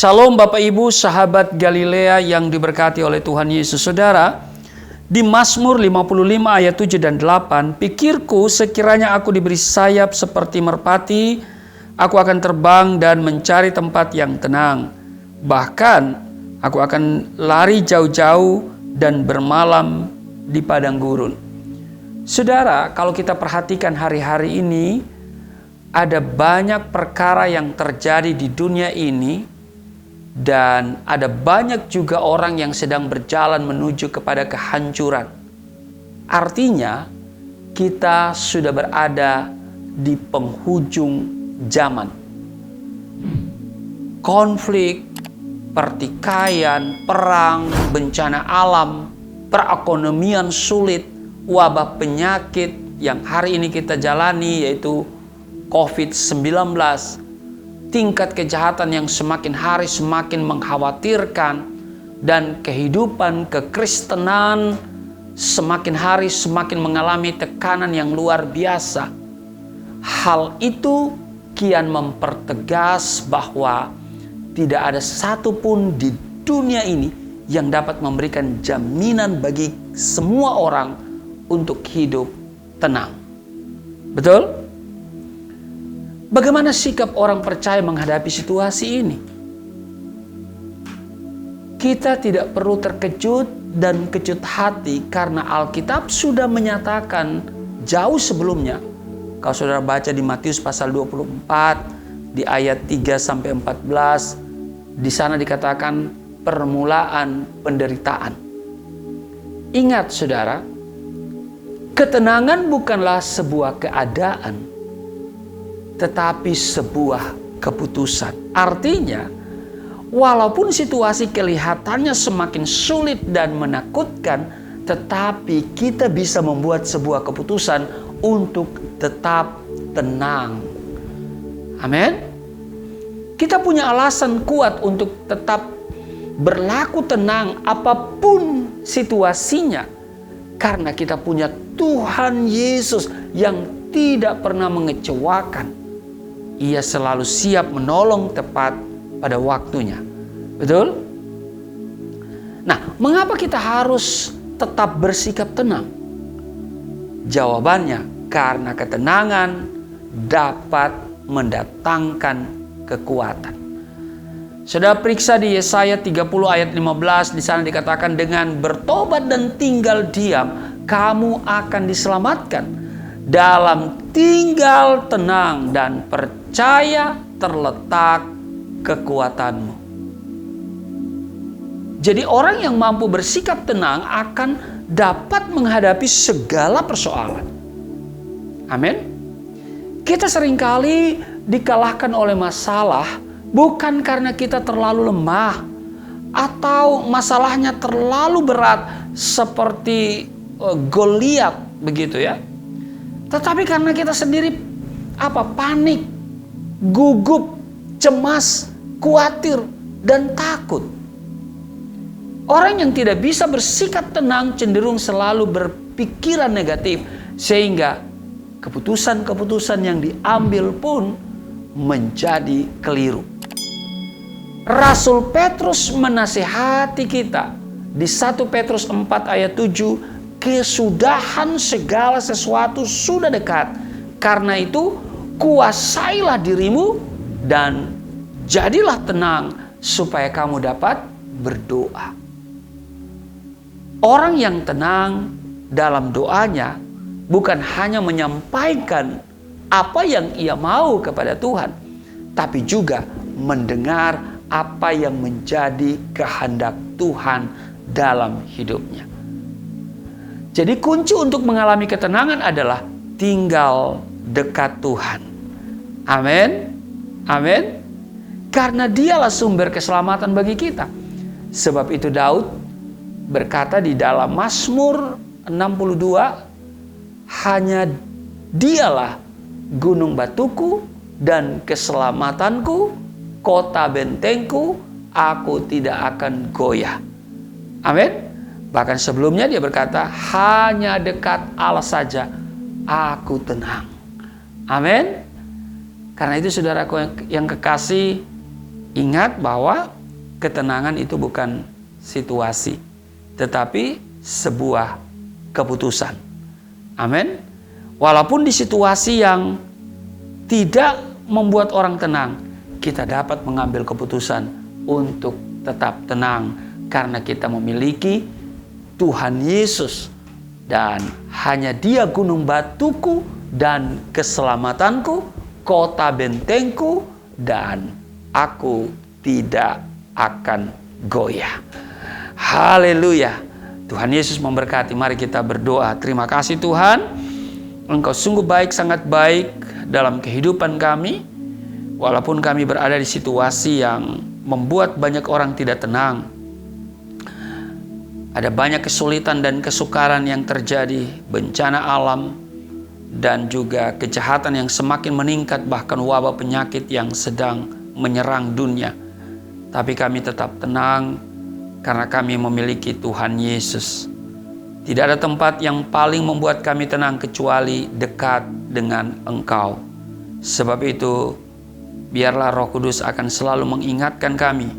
Shalom Bapak Ibu, sahabat Galilea yang diberkati oleh Tuhan Yesus. Saudara, di Mazmur 55 ayat 7 dan 8, pikirku sekiranya aku diberi sayap seperti merpati, aku akan terbang dan mencari tempat yang tenang. Bahkan aku akan lari jauh-jauh dan bermalam di padang gurun. Saudara, kalau kita perhatikan hari-hari ini, ada banyak perkara yang terjadi di dunia ini, dan ada banyak juga orang yang sedang berjalan menuju kepada kehancuran. Artinya, kita sudah berada di penghujung zaman. Konflik, pertikaian, perang, bencana alam, perekonomian sulit, wabah penyakit yang hari ini kita jalani yaitu COVID-19, tingkat kejahatan yang semakin hari semakin mengkhawatirkan, dan kehidupan kekristenan semakin hari semakin mengalami tekanan yang luar biasa. Hal itu kian mempertegas bahwa tidak ada satupun di dunia ini yang dapat memberikan jaminan bagi semua orang untuk hidup tenang. Betul? Bagaimana sikap orang percaya menghadapi situasi ini? Kita tidak perlu terkejut dan kecut hati karena Alkitab sudah menyatakan jauh sebelumnya. Kalau saudara baca di Matius pasal 24 di ayat 3 sampai 14, di sana dikatakan permulaan penderitaan. Ingat saudara, ketenangan bukanlah sebuah keadaan, tetapi sebuah keputusan. Artinya, walaupun situasi kelihatannya semakin sulit dan menakutkan, tetapi kita bisa membuat sebuah keputusan untuk tetap tenang. Amin. Kita punya alasan kuat untuk tetap berlaku tenang apapun situasinya, karena kita punya Tuhan Yesus yang tidak pernah mengecewakan. Ia selalu siap menolong tepat pada waktunya. Betul? Nah, mengapa kita harus tetap bersikap tenang? Jawabannya, karena ketenangan dapat mendatangkan kekuatan. Saudara periksa di Yesaya 30 ayat 15, di sana dikatakan dengan bertobat dan tinggal diam, kamu akan diselamatkan. Dalam tinggal tenang dan percaya terletak kekuatanmu. Jadi orang yang mampu bersikap tenang akan dapat menghadapi segala persoalan. Amin. Kita seringkali dikalahkan oleh masalah bukan karena kita terlalu lemah atau masalahnya terlalu berat seperti Goliat begitu ya. Tetapi karena kita sendiri panik, gugup, cemas, khawatir, dan takut. Orang yang tidak bisa bersikap tenang cenderung selalu berpikiran negatif, sehingga keputusan-keputusan yang diambil pun menjadi keliru. Rasul Petrus menasihati kita di 1 Petrus 4 ayat 7, kesudahan segala sesuatu sudah dekat. Karena itu, kuasailah dirimu dan jadilah tenang supaya kamu dapat berdoa. Orang yang tenang dalam doanya bukan hanya menyampaikan apa yang ia mau kepada Tuhan, tapi juga mendengar apa yang menjadi kehendak Tuhan dalam hidupnya. Jadi kunci untuk mengalami ketenangan adalah tinggal dekat Tuhan. Amin. Amin. Karena dialah sumber keselamatan bagi kita. Sebab itu Daud berkata di dalam Mazmur 62, hanya dialah gunung batuku dan keselamatanku, kota bentengku, aku tidak akan goyah. Amin. Bahkan sebelumnya dia berkata, hanya dekat Allah saja aku tenang. Amin. Karena itu saudaraku yang kekasih, Ingat bahwa ketenangan itu bukan situasi, tetapi sebuah keputusan. Amin. Walaupun di situasi yang tidak membuat orang tenang, kita dapat mengambil keputusan untuk tetap tenang karena kita memiliki Tuhan Yesus, dan hanya Dia gunung batuku dan keselamatanku, kota bentengku, dan aku tidak akan goyah. Haleluya. Tuhan Yesus memberkati. Mari kita berdoa. Terima kasih Tuhan, Engkau sungguh baik, sangat baik dalam kehidupan kami. Walaupun kami berada di situasi yang membuat banyak orang tidak tenang, ada banyak kesulitan dan kesukaran yang terjadi, bencana alam, dan juga kejahatan yang semakin meningkat, bahkan wabah penyakit yang sedang menyerang dunia. Tapi kami tetap tenang karena kami memiliki Tuhan Yesus. Tidak ada tempat yang paling membuat kami tenang kecuali dekat dengan Engkau. Sebab itu, biarlah Roh Kudus akan selalu mengingatkan kami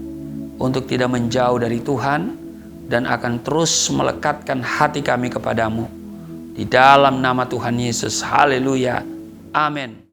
untuk tidak menjauh dari Tuhan dan akan terus melekatkan hati kami kepadamu. Di dalam nama Tuhan Yesus. Haleluya. Amin.